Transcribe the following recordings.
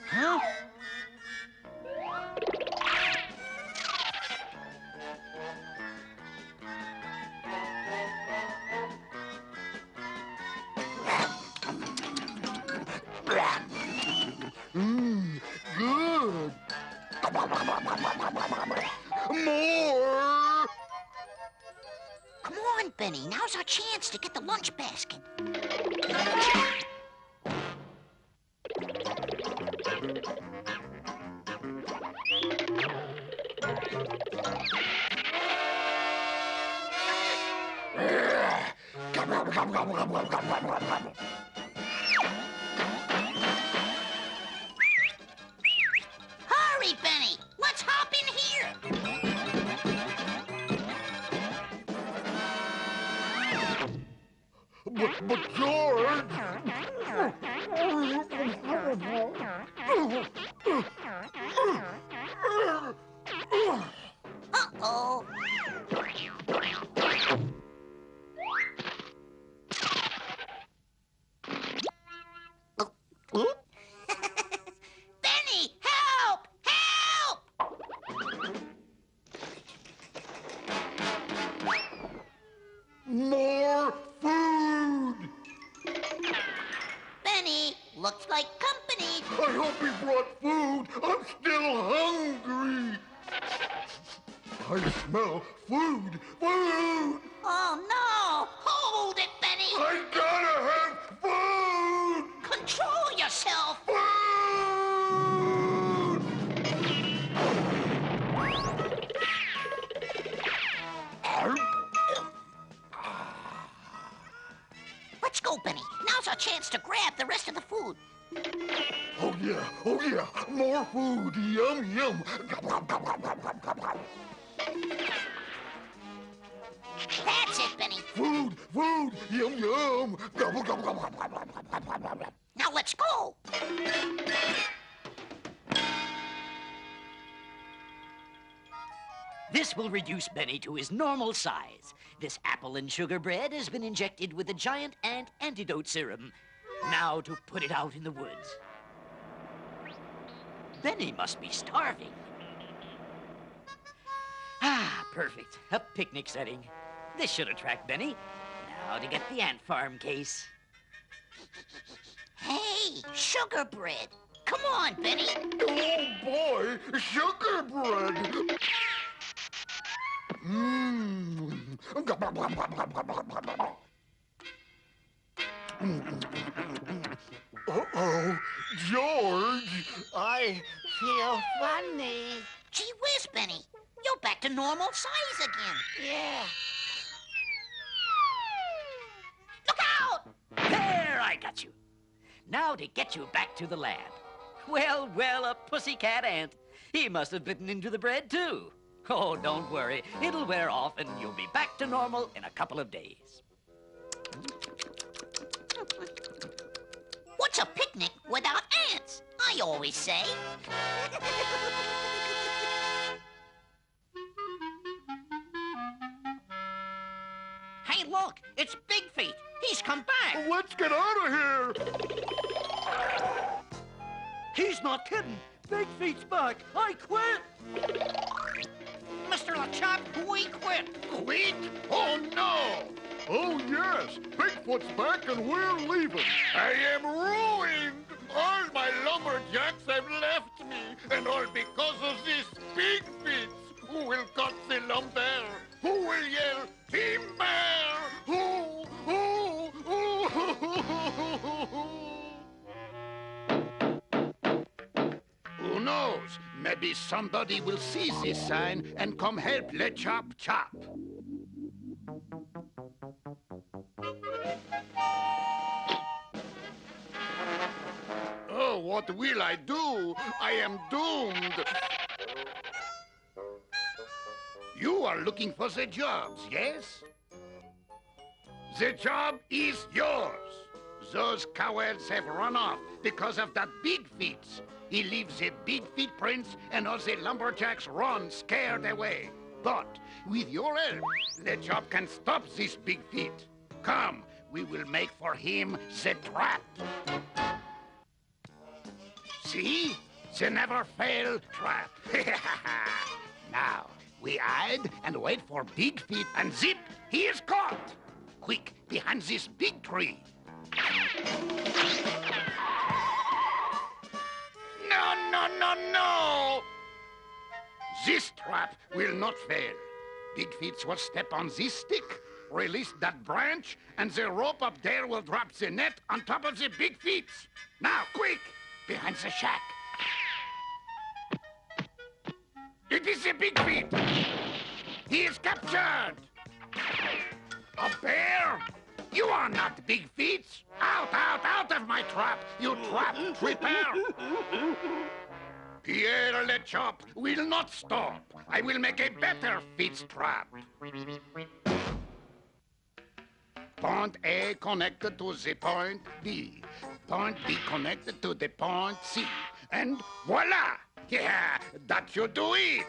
Huh? Good. More. Come on, Benny. Now's our chance to get the lunch basket. Hurry, Benny! Let's hop in here! But George! Uh-oh. Benny, help! Help! More food! Benny, looks like company. I hope he brought food. I'm still hungry. I smell food. Food! Oh, no! Hold it, Benny! I gotta have food! Control yourself! Food! Let's go, Benny. Now's our chance to grab the rest of the food. Oh yeah, more food, yum yum. That's it, Benny. Food, yum yum. Gobble gobble gobble. Now let's go. This will reduce Benny to his normal size. This apple and sugar bread has been injected with a giant ant antidote serum. Now to put it out in the woods. Benny must be starving. Ah, perfect. A picnic setting. This should attract Benny. Now to get the ant farm case. Hey, sugar bread. Come on, Benny. Oh boy, sugar bread. Mmm. Uh-oh, George. I feel funny. Gee whiz, Benny. You're back to normal size again. Yeah. Look out! There, I got you. Now to get you back to the lab. Well, a pussycat ant. He must have bitten into the bread, too. Oh, don't worry. It'll wear off, and you'll be back to normal in a couple of days. What's a picnic without ants? I always say. Hey, look, it's Big Feet. He's come back. Let's get out of here. He's not kidding. Big Feet's back. I quit. Mr. LeChop, we quit. Quit? Oh, no. Oh, yes. Bigfoot's back and we're leaving. I am ruined. All my lumberjacks have left me. And all because of this Big Feet. Who will cut the lumber? Who will yell, timber? Who? Who knows? Maybe somebody will see this sign and come help LeChop chop. Oh, what will I do? I am doomed. You are looking for the jobs, yes? The job is yours. Those cowards have run off because of that Big Feet. He leaves the Big Feet prints and all the lumberjacks run scared away. But with your help, the job can stop this Big Feet. Come, we will make for him the trap. See? They never fail trap. Now, we hide and wait for Big Feet, and zip, he is caught. Quick, behind this big tree. No, no, no, no! This trap will not fail. Big Feet will step on this stick, release that branch, and the rope up there will drop the net on top of the Big Feet. Now, quick, behind the shack. It is the Big Feet. He is captured. A bear? You are not Big Feet. Out, out, out of my trap, you trap prepare. Pierre Le Chop will not stop. I will make a better Feet's trap. Point A connected to the point B. Point B connected to the point C. And voila! Yeah, that should do it.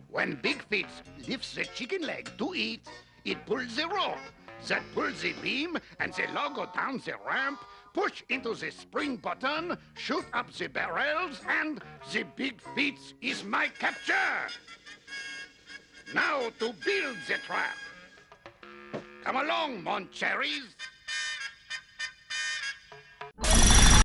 When Big Feet lifts the chicken leg to eat, it pulls the rope. That pulls the beam, and the log go down the ramp, push into the spring button, shoot up the barrels, and the Big Feet is my capture. Now to build the trap. Come along, mon cherries.